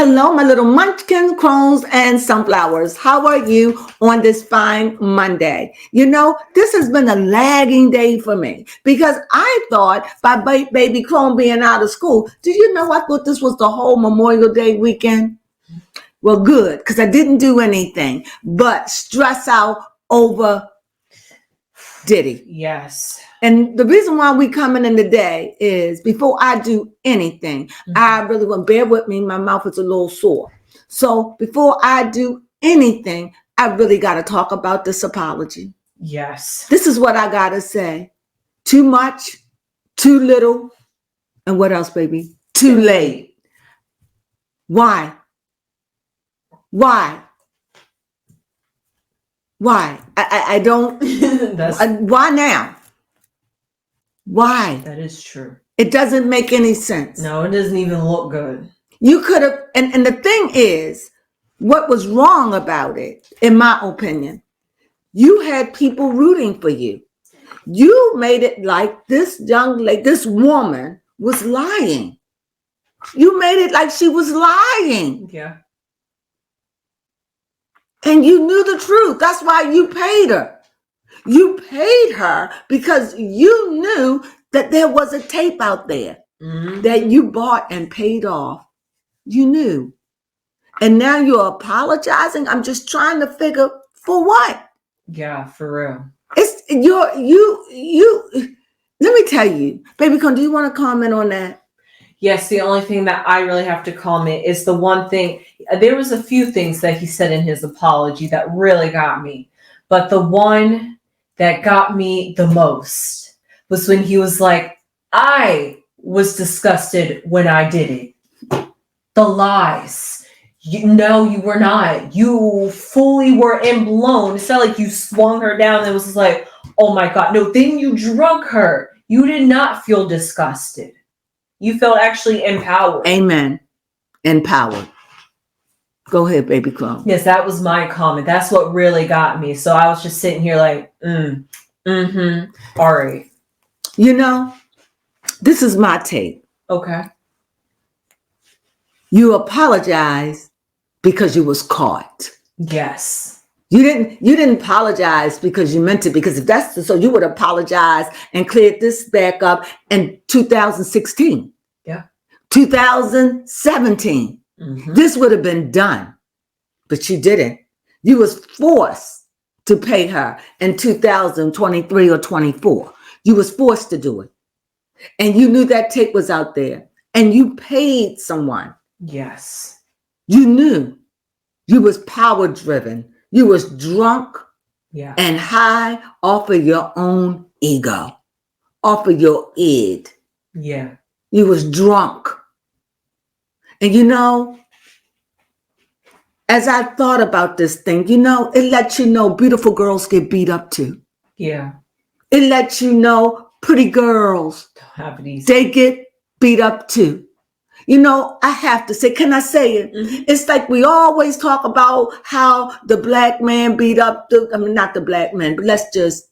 Hello, my little munchkins, crones, and sunflowers. How are you on this fine Monday? You know, this has been a lagging day for me because I thought by baby Crone being out of school, did you know I thought this was the whole Memorial Day weekend? Well, good, because I didn't do anything but stress out over Diddy. Yes. And the reason why we coming in today is before I do anything, I really want to bear with me. My mouth is a little sore. So before I do anything, I really got to talk about this apology. Yes. This is what I got to say. Too much, too little, and what else, baby? Too late. Why? Why? I don't. Why now? Why? That is true. It doesn't make any sense. No, it doesn't even look good. You could have, and the thing is, what was wrong about it, in my opinion, you had people rooting for you. You made it like this young lady, this woman was lying. You made it like she was lying. Yeah. And you knew the truth. That's why you paid her. You paid her because you knew that there was a tape out there that you bought and paid off. You knew. And now you're apologizing. I'm just trying to figure for what? Yeah, for real. It's let me tell you, baby Con, do you want to comment on that? Yes, the only thing that I really have to comment is the one thing. There was a few things that he said in his apology that really got me. But the one that got me the most was when he was like, I was disgusted when I did it. The lies. No, you were not. You fully were blown. It's not like you swung her down and it was just like, oh my God. No, then you drug her. You did not feel disgusted. You felt actually empowered. Amen. Empowered. Go ahead, baby Crone. Yes, that was my comment. That's what really got me. So I was just sitting here like, all right. You know, this is my take. Okay. You apologize because you was caught. Yes. You didn't apologize because you meant to, because if that's so, you would apologize and cleared this back up in 2016. Yeah. 2017. This would have been done, but you didn't. You was forced to pay her in 2023 or 24. You was forced to do it. And you knew that tape was out there and you paid someone. Yes. You knew you was power driven. You was drunk and high off of your own ego, off of your id. Yeah. You was drunk. And you know, as I thought about this thing, you know, it lets you know beautiful girls get beat up too. Yeah. It lets you know pretty girls, they get beat up too. You know, I have to say, can I say it? It's like we always talk about how the black man beat up not the black man, but let's just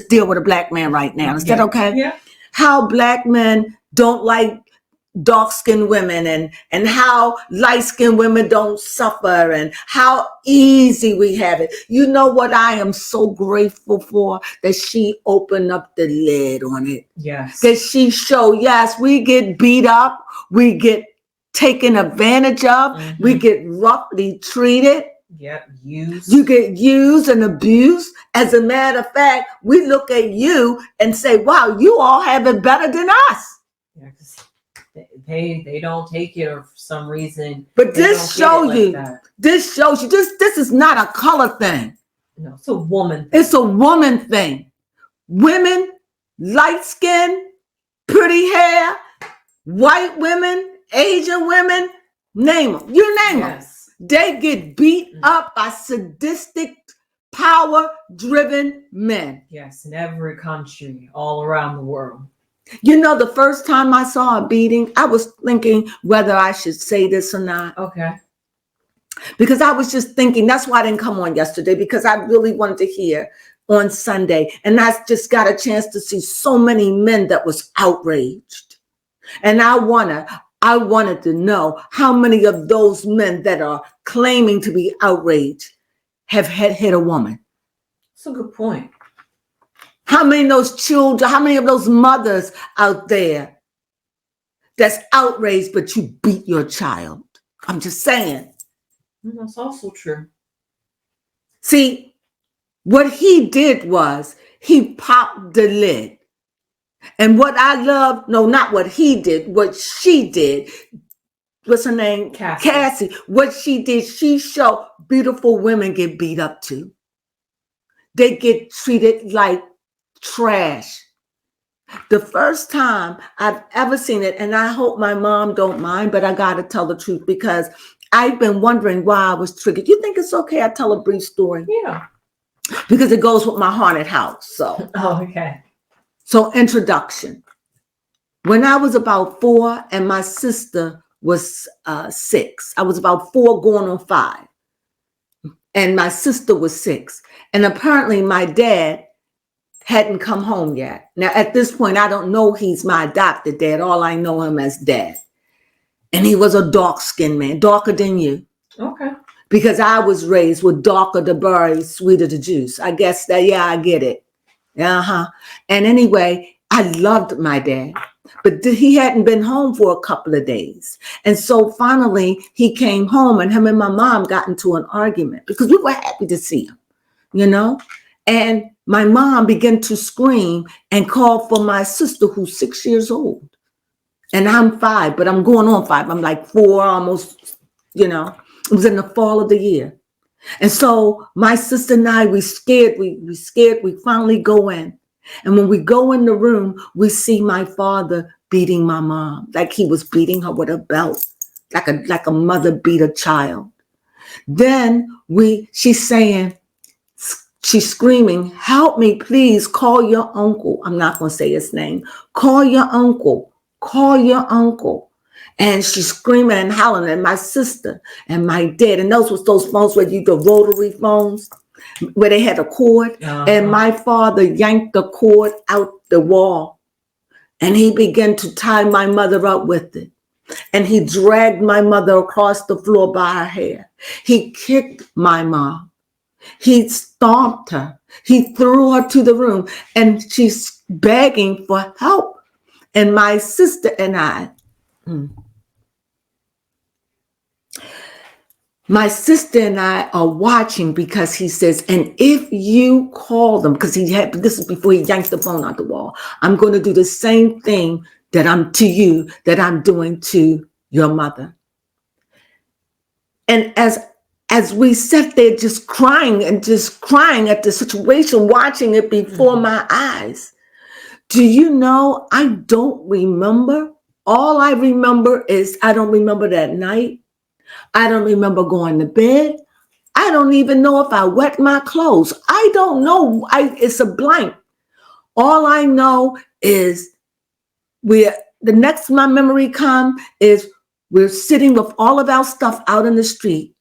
deal with a black man right now. Is that okay? Yeah. How black men don't like dark-skinned women and how light-skinned women don't suffer and how easy we have it. You know what I am so grateful for? That she opened up the lid on it. Yes. That she showed, yes, we get beat up. We get taken advantage of. We get roughly treated. Yep. Used. You get used and abused. As a matter of fact, we look at you and say, wow, you all have it better than us. Yeah, they don't take it, or for some reason. But this shows you. This is not a color thing. No, it's a woman thing. It's a woman thing. Women, light skin, pretty hair, white women, Asian women, name them. You name them. They get beat up by sadistic, power-driven men. Yes, in every country, all around the world. You know, the first time I saw a beating, I was thinking whether I should say this or not. Okay. Because I was just thinking, that's why I didn't come on yesterday, because I really wanted to hear on Sunday. And I just got a chance to see so many men that was outraged. And I want to I wanted to know how many of those men that are claiming to be outraged have hit a woman. That's a good point. How many of those children, how many of those mothers out there that's outraged, but you beat your child? I'm just saying. That's also true. See, what he did was he popped the lid. And what I love, no, not what he did, what she did. What's her name? Cassie. What she did, she showed beautiful women get beat up too. They get treated like trash. The first time I've ever seen it, and I hope my mom don't mind, but I got to tell the truth because I've been wondering why I was triggered. You think it's okay I tell a brief story? Yeah. Because it goes with my haunted house. So. Oh, okay. So introduction. When I was about 4 and my sister was 6, I was about 4 going on 5. And my sister was 6. And apparently my dad hadn't come home yet. Now, at this point, I don't know he's my adopted dad. All I know him as dad. And he was a dark-skinned man, darker than you. Okay. Because I was raised with darker the berry, sweeter the juice. I guess that, yeah, I get it. Uh-huh. And anyway, I loved my dad. But he hadn't been home for a couple of days. And so finally, he came home and him and my mom got into an argument because we were happy to see him, you know. And my mom began to scream and call for my sister who's 6 years old. And I'm 5, but I'm going on 5. I'm like 4 almost, you know. It was in the fall of the year. And so my sister and I, we scared, we finally go in. And when we go in the room, we see my father beating my mom, like he was beating her with a belt, like a mother beat a child. Then she's screaming, help me, please, call your uncle. I'm not going to say his name. Call your uncle. And she's screaming and howling at my sister and my dad. And those was those phones where you the rotary phones, where they had a cord. Uh-huh. And my father yanked the cord out the wall. And he began to tie my mother up with it. And he dragged my mother across the floor by her hair. He kicked my mom. He stomped her. He threw her to the room. And she's begging for help. And my sister and I, are watching because he says, and if you call them, because this is before he yanked the phone out the wall, I'm going to do the same thing that I'm doing to your mother. And as we sat there just crying at the situation, watching it before my eyes, do you know, I don't remember. All I remember is I don't remember that night. I don't remember going to bed. I don't even know if I wet my clothes. I don't know. It's a blank. All I know is the next my memory come is we're sitting with all of our stuff out in the street.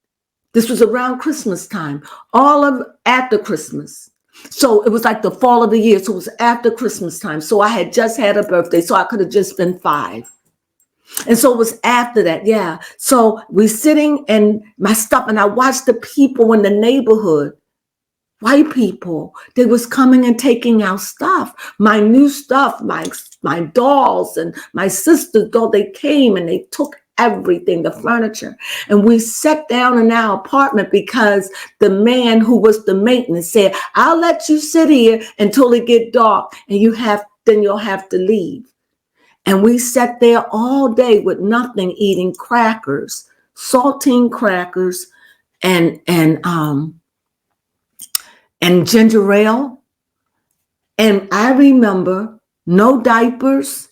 This was around Christmas time, after Christmas. So it was like the fall of the year. So it was after Christmas time. So I had just had a birthday. So I could have just been 5. And so it was after that. Yeah. So we're sitting and my stuff, and I watched the people in the neighborhood, white people, they was coming and taking our stuff, my new stuff, my dolls and my sister's doll. They came and they took everything, the furniture. And we sat down in our apartment because the man who was the maintenance said, I'll let you sit here until it get dark and then you'll have to leave. And we sat there all day with nothing, eating crackers, saltine crackers and ginger ale. And I remember no diapers.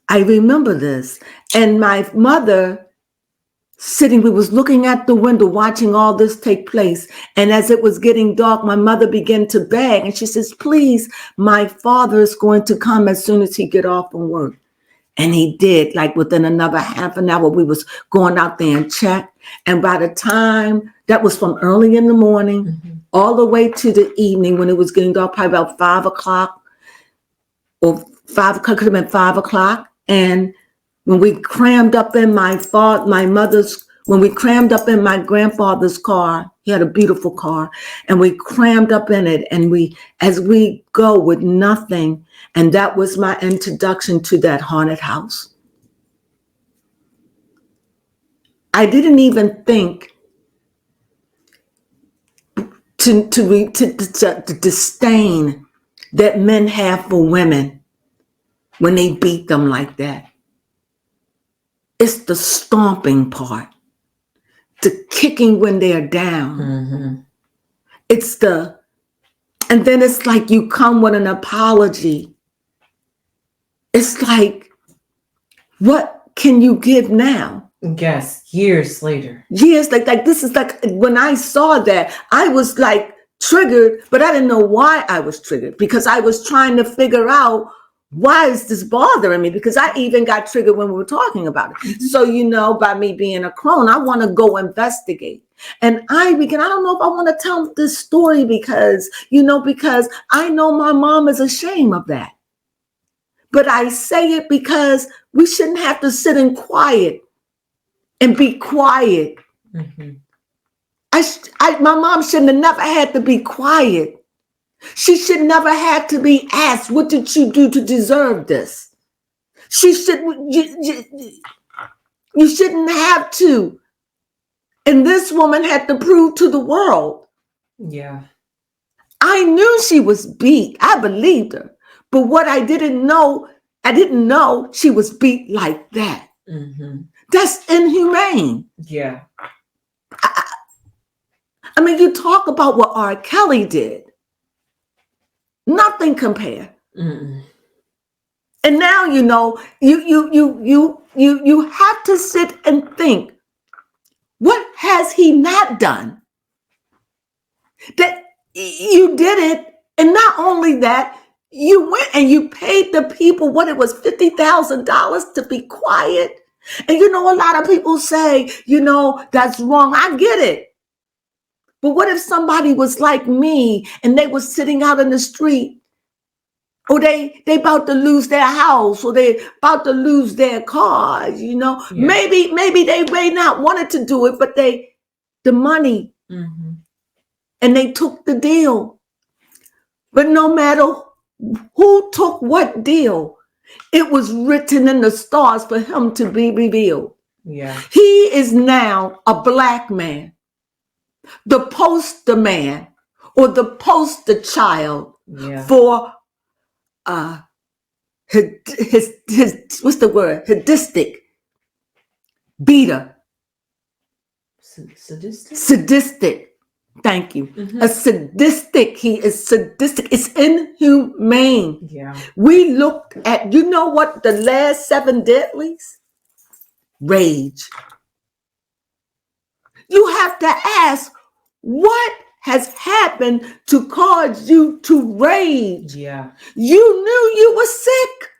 I remember this. And my mother sitting, we was looking at the window, watching all this take place. And as it was getting dark, my mother began to beg. And she says, please, my father is going to come as soon as he get off from work. And he did, like within another half an hour, we was going out there and check. And by the time, that was from early in the morning, all the way to the evening when it was getting dark, probably about 5 o'clock, or 5 o'clock, could have been 5 o'clock. And when we crammed up in when we crammed up in my grandfather's car. He had a beautiful car, and we crammed up in it, and as we go with nothing, and that was my introduction to that haunted house. I didn't even think to the disdain that men have for women when they beat them like that. It's the stomping part, the kicking when they're down. Mm-hmm. And then it's like you come with an apology. It's like, what can you give now? Yes, years later. Years, like this is like, when I saw that, I was like triggered, but I didn't know why I was triggered, because I was trying to figure out, why is this bothering me? Because I even got triggered when we were talking about it. Mm-hmm. So, by me being a crone, I want to go investigate. And I don't know if I want to tell this story because I know my mom is ashamed of that. But I say it because we shouldn't have to sit in quiet and be quiet. Mm-hmm. My mom shouldn't have never had to be quiet. She should never have to be asked, what did you do to deserve this? You shouldn't have to. And this woman had to prove to the world. Yeah. I knew she was beat. I believed her. But what I didn't know she was beat like that. Mm-hmm. That's inhumane. Yeah. I mean, you talk about what R. Kelly did. Nothing compare. Mm-mm. And now you have to sit and think, what has he not done? That you did it, and not only that, you went and you paid the people what it was, $50,000 to be quiet. And a lot of people say, that's wrong. I get it. But what if somebody was like me and they were sitting out in the street, or they about to lose their house, or they about to lose their car, Yeah. Maybe they may not wanted to do it, but the money, mm-hmm. and they took the deal. But no matter who took what deal, it was written in the stars for him to be revealed. Yeah. He is now a black man, the poster man, or the poster child, for his what's the word? Sadistic, beater. Sadistic. Thank you. Mm-hmm. A sadistic. He is sadistic. It's inhumane. Yeah. We looked at, what the last 7 deadlies? Rage. You have to ask, what has happened to cause you to rage? Yeah. You knew you were sick.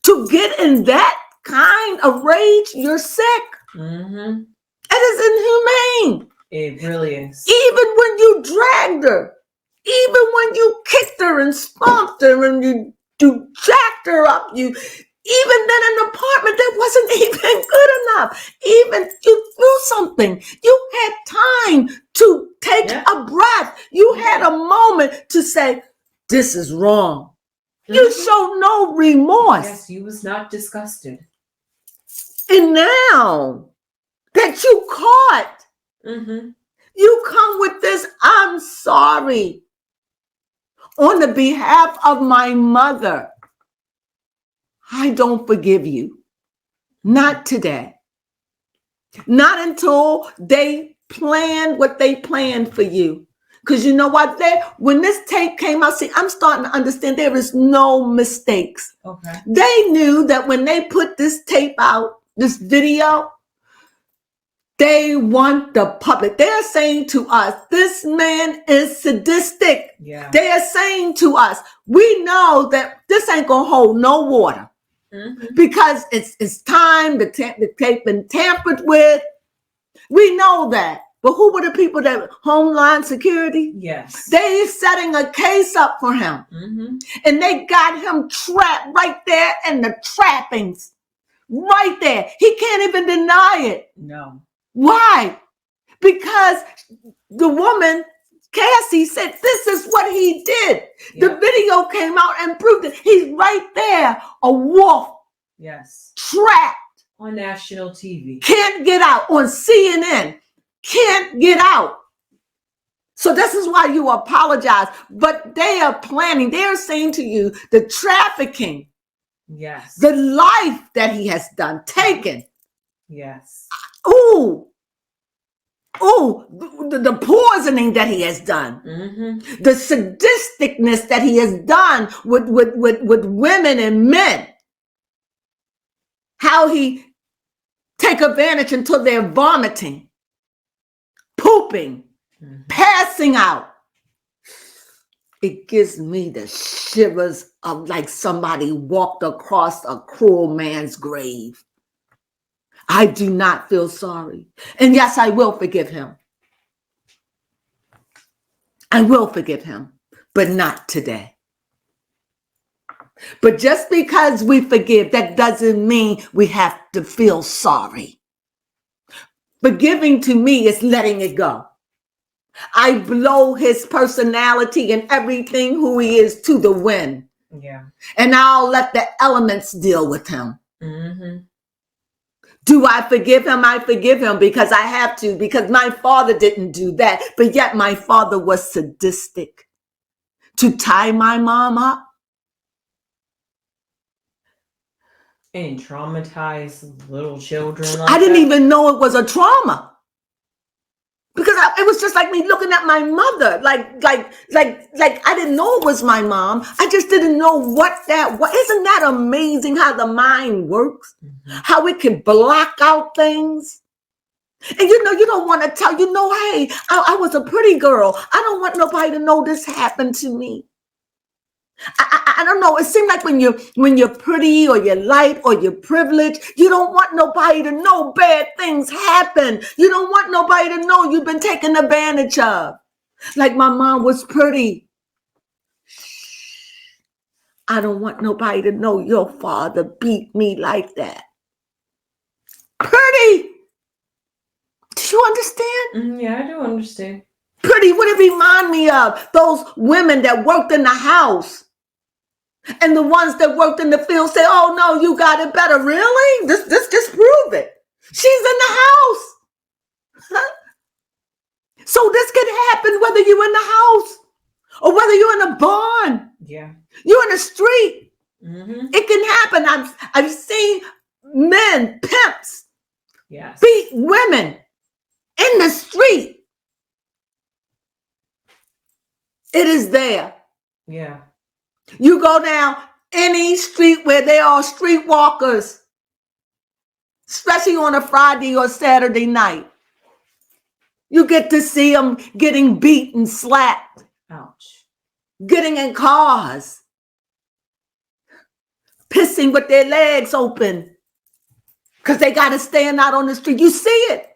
To get in that kind of rage, you're sick. Mm-hmm. It is inhumane. It really is. Even when you dragged her, even when you kicked her and stomped her and you jacked her up, even then an apartment that wasn't even good enough. Even you threw something. You had time to take a breath. You had a moment to say, this is wrong. Mm-hmm. You showed no remorse. Yes, you was not disgusted. And now that you caught, mm-hmm. you come with this, I'm sorry. On the behalf of my mother, I don't forgive you. Not today. Not until they plan what they planned for you. Because you know what? When this tape came out, I'm starting to understand there is no mistakes. Okay. They knew that when they put this tape out, this video, they want the public. They're saying to us, this man is sadistic. Yeah. They are saying to us, we know that this ain't going to hold no water. Mm-hmm. Because it's time, the tape been tampered with. We know that. But who were the people that Homeland Security? Yes. They setting a case up for him. Mm-hmm. And they got him trapped right there in the trappings Right there. He can't even deny it. No. Why? Because the woman, Cassie, said, this is what he did. Yeah. The video came out and proved it. He's right there, a wolf, Yes. trapped. On national TV. Can't get out on CNN. Can't get out. So this is why you apologize. But they are planning. They are saying to you the trafficking. Yes. The life that he has done, taken. Yes. Ooh, the poisoning that he has done, the sadisticness that he has done with women and men. How he take advantage until they're vomiting, pooping, passing out. It gives me the shivers of like somebody walked across a cruel man's grave. I do not feel sorry. And yes, I will forgive him. I will forgive him, but not today. But just because we forgive, that doesn't mean we have to feel sorry. Forgiving to me is letting it go. I blow his personality and everything who he is to the wind. Yeah. And I'll let the elements deal with him. Mm-hmm. Do I forgive him? I forgive him because I have to, because my father didn't do that. But yet my father was sadistic to tie my mom up. And traumatize little children. Like I didn't even know it was a trauma. Because it was just like me looking at my mother, like I didn't know it was my mom. I just didn't know what that was. Isn't that amazing how the mind works? How it can block out things? And you don't want to tell, hey, I was a pretty girl. I don't want nobody to know this happened to me. I don't know. It seems like when you're pretty or you're light or you're privileged, you don't want nobody to know bad things happen. You don't want nobody to know you've been taken advantage of. Like my mom was pretty. I don't want nobody to know your father beat me like that. Pretty. Do you understand? Yeah, I do understand. Pretty. What it remind me of? Those women that worked in the house. And the ones that worked in the field say, oh, no, you got it better. Really? This just prove it. She's in the house. So this could happen whether you're in the house or whether you're in a barn. Yeah. You're in the street. Mm-hmm. It can happen. I've seen men, pimps, yes, beat women in the street. It is there. Yeah. You go down any street where there are streetwalkers, especially on a Friday or Saturday night. You get to see them getting beat and slapped. Ouch. Getting in cars. Pissing with their legs open. Because they got to stand out on the street. You see it.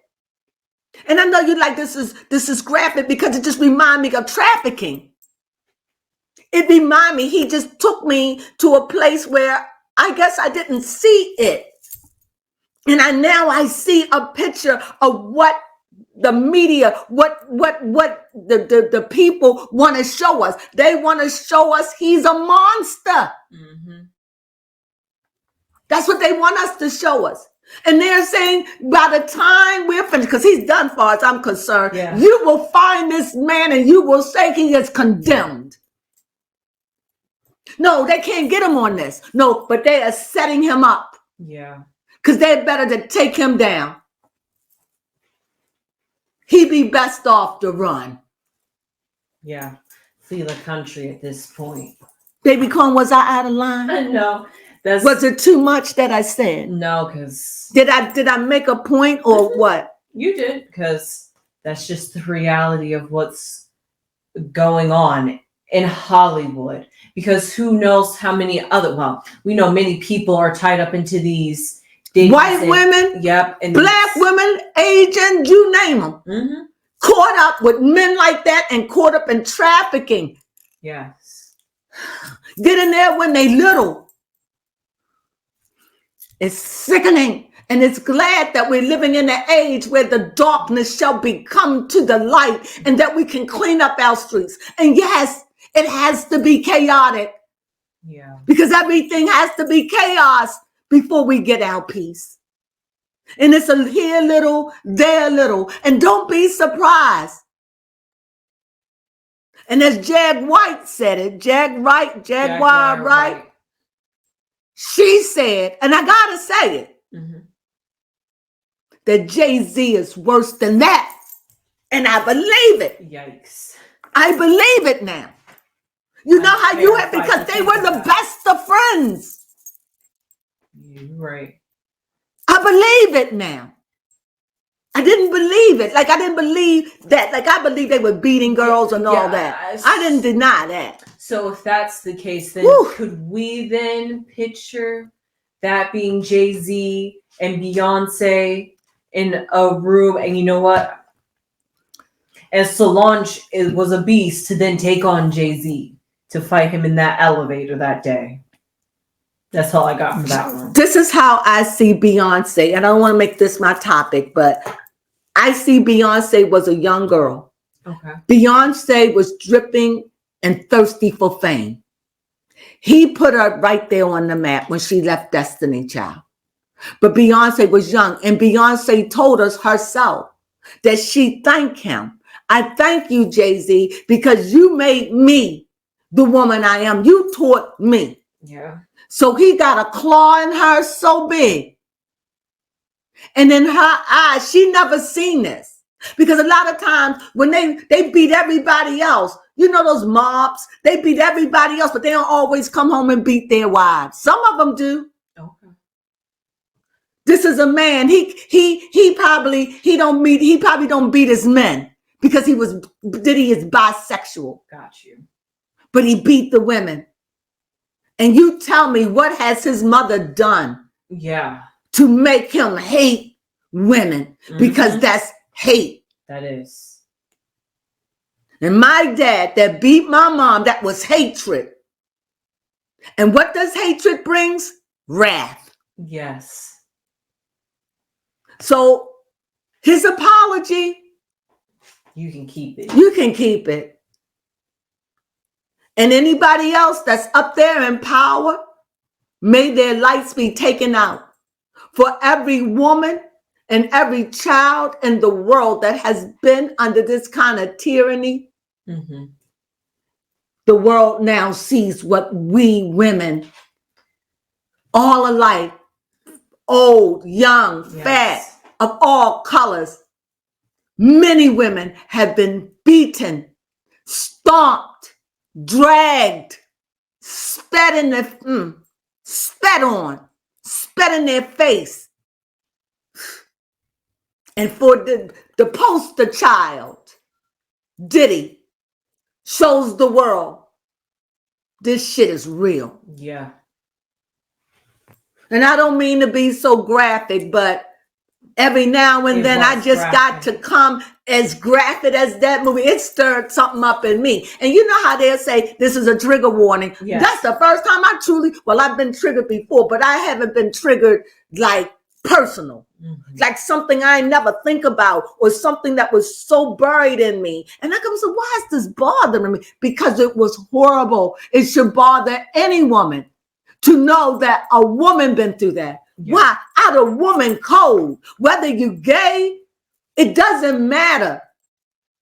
And I know you like this is graphic because it just reminds me of trafficking. It reminded me, he just took me to a place where I guess I didn't see it. And now I see a picture of what the media, what the people want to show us. They want to show us he's a monster. Mm-hmm. That's what they want us to show us. And they're saying by the time we're finished, because he's done as far as I'm concerned, you will find this man and you will say he is condemned. No, they can't get him on this. No, but they are setting him up. Yeah. Because they're better to take him down. He'd be best off to run. Yeah. Flee the country at this point. Baby Crone, was I out of line? No. Was it too much that I said? No, because... Did I make a point or what? You did, because that's just the reality of what's going on in Hollywood. Because who knows how many we know many people are tied up into these white women, and black women, Asian, you name them. Mm-hmm. Caught up with men like that and caught up in trafficking. Yes. Get in there when they little. It's sickening. And it's glad that we're living in an age where the darkness shall become to the light and that we can clean up our streets. And yes, it has to be chaotic. Yeah. Because everything has to be chaos before we get our peace. And it's a here little, there little. And don't be surprised. And as Jag White said it, Jaguar Wright, she said, and I gotta say it, that Jay-Z is worse than that. And I believe it. Yikes. I believe it now. You know how you have, because they were the best of friends. You're right. I believe it now. I didn't believe it. Like, I didn't believe that. Like, I believe they were beating girls and all that. I didn't deny that. So if that's the case, then could we then picture that being Jay-Z and Beyonce in a room? And you know what? As Solange was a beast to then take on Jay-Z to fight him in that elevator that day. That's all I got for that one. This is how I see Beyonce. And I don't want to make this my topic, but I see Beyonce was a young girl. Okay. Beyonce was dripping and thirsty for fame. He put her right there on the map when she left Destiny Child. But Beyonce was young, and Beyonce told us herself that she thanked him. I thank you, Jay-Z, because you made me the woman I am. You taught me. Yeah. So he got a claw in her so big. And in her eyes, she never seen this. Because a lot of times when they beat everybody else, you know those mobs, they beat everybody else, but they don't always come home and beat their wives. Some of them do. Okay. This is a man. He probably don't beat his men because he is bisexual. Got you. But he beat the women. And you tell me, what has his mother done? Yeah. To make him hate women, because that's hate. That is. And my dad that beat my mom, that was hatred. And what does hatred brings? Wrath. Yes. So his apology, you can keep it. You can keep it. And anybody else that's up there in power, may their lights be taken out. For every woman and every child in the world that has been under this kind of tyranny, the world now sees what we women, all alike, old, young, fat, of all colors, many women have been beaten, stomped, dragged, spat in their, spat on, spat in their face. And for the poster child, Diddy, shows the world this shit is real. Yeah. And I don't mean to be so graphic, but every now and then I just got to come as graphic as that movie. It stirred something up in me. And you know how they'll say this is a trigger warning. Yes. That's the first time I've been triggered before, but I haven't been triggered like personal. Like something I never think about, or something that was so buried in me. And I come, so why is this bothering me? Because it was horrible. It should bother any woman to know that a woman been through that. Yeah. Why? Out of woman code. Whether you gay, it doesn't matter.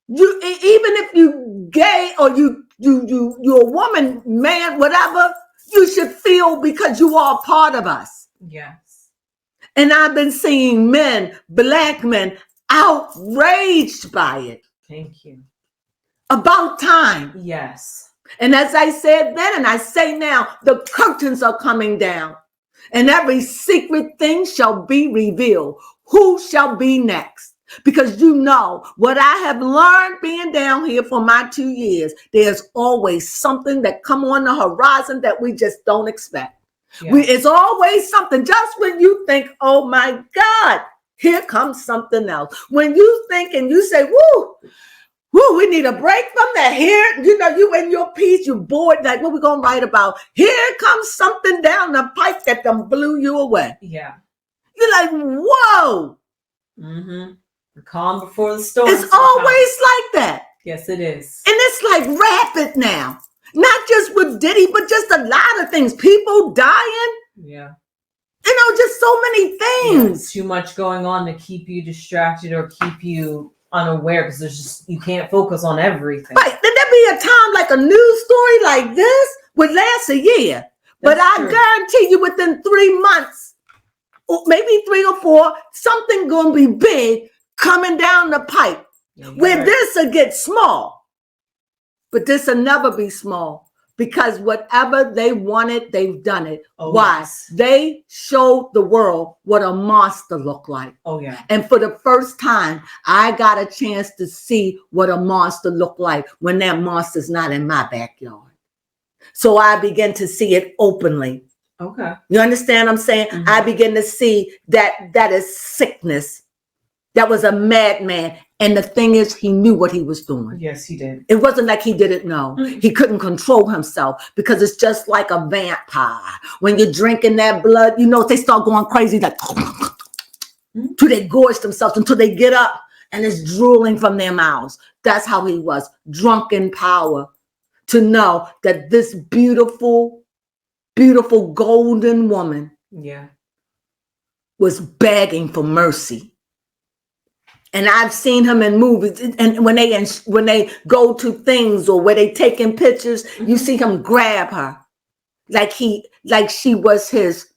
You even if you gay or you're a woman, man, whatever, you should feel because you are a part of us. Yes. And I've been seeing men, black men, outraged by it. Thank you. About time. Yes. And as I said then, and I say now, the curtains are coming down. And every secret thing shall be revealed. Who shall be next? Because you know what I have learned being down here for my 2 years, there's always something that come on the horizon that we just don't expect. Yeah. It's always something. Just when you think, oh my God, here comes something else. When you think and you say, woo, Woo, we need a break from that. Here, you know, you in your piece, you bored, like, what we gonna write about? Here comes something down the pipe that done blew you away. Yeah. You're like, whoa. Mm-hmm. The calm before the storm. It's always like that. Yes, it is. And it's like rapid now. Not just with Diddy, but just a lot of things. People dying. Yeah. You know, just so many things. Yeah, too much going on to keep you distracted or keep you unaware, because there's just, you can't focus on everything. Right. Then there be a time like a news story like this would last a year. But I guarantee you within 3 months, or maybe 3 or 4, something gonna be big coming down the pipe. Where this will get small. But this will never be small. Because whatever they wanted, they've done it. Oh, why? Yes. They showed the world what a monster looked like. Oh, yeah. And for the first time, I got a chance to see what a monster looked like when that monster's not in my backyard. So I began to see it openly. Okay. You understand what I'm saying? Mm-hmm. I began to see that is sickness. That was a madman. And the thing is, he knew what he was doing. Yes, he did. It wasn't like he didn't know. Mm-hmm. He couldn't control himself because it's just like a vampire. When you're drinking that blood, you know, they start going crazy, like, till they gorge themselves, until they get up and it's drooling from their mouths. That's how he was, drunk in power, to know that this beautiful, beautiful golden woman was begging for mercy. And I've seen him in movies, and when they go to things or where they taking pictures, you see him grab her like she was his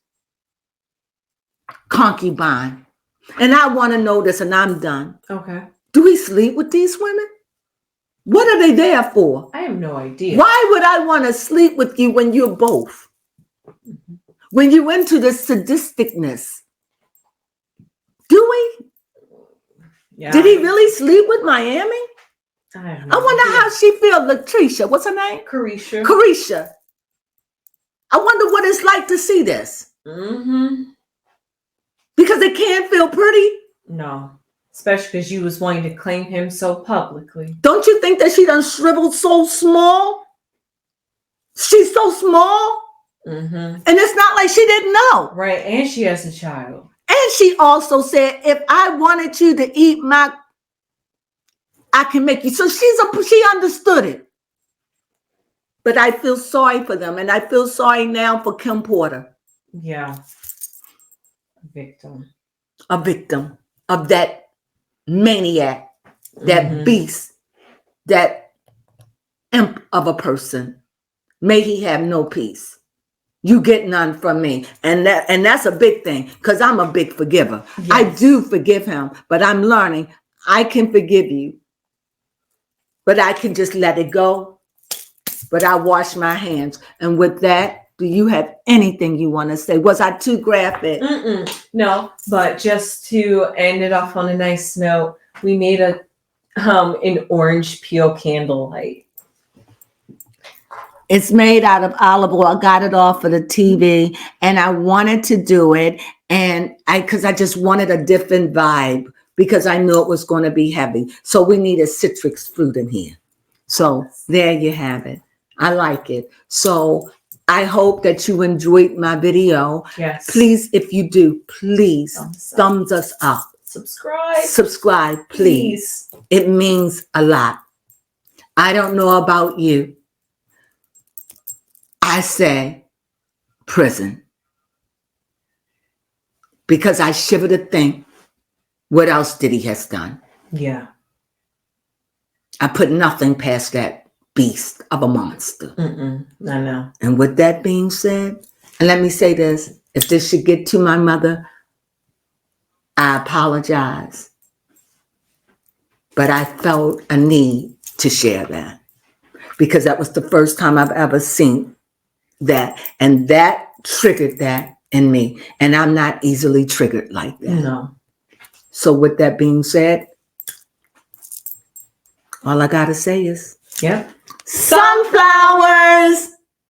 concubine. And I want to know this, and I'm done. Okay. Do we sleep with these women? What are they there for? I have no idea. Why would I want to sleep with you when you're both? When you're into the sadisticness? Do we? Yeah. Did he really sleep with Miami? I wonder how she feels. Latricia, what's her name? Carisha. I wonder what it's like to see this. Mm-hmm. Because it can't feel pretty. No. Especially because you was wanting to claim him so publicly. Don't you think that she done shriveled so small? She's so small. Mm-hmm. And it's not like she didn't know. Right. And she has a child. And she also said, if I wanted you to eat I can make you. So she understood it. But I feel sorry for them. And I feel sorry now for Kim Porter. Yeah. A victim of that maniac, that beast, that imp of a person. May he have no peace. You get none from me. And that's a big thing, because I'm a big forgiver. Yes. I do forgive him, but I'm learning I can forgive you, but I can just let it go. But I wash my hands. And with that, do you have anything you want to say? Was I too graphic? No, but just to end it off on a nice note, we made an orange peel candlelight. It's made out of olive oil. I got it off of the TV, and I wanted to do it, and because I just wanted a different vibe, because I knew it was going to be heavy. So we needed citrus fruit in here. So there you have it. I like it. So I hope that you enjoyed my video. Yes. Please, if you do, please thumbs us up. Subscribe, please. It means a lot. I don't know about you. I say prison, because I shiver to think what else Diddy has done. Yeah. I put nothing past that beast of a monster. I know. And with that being said, and let me say this, if this should get to my mother, I apologize. But I felt a need to share that, because that was the first time I've ever seen that, and that triggered that in me, and I'm not easily triggered like that. No. So with that being said, all I gotta say is, yep, sunflowers.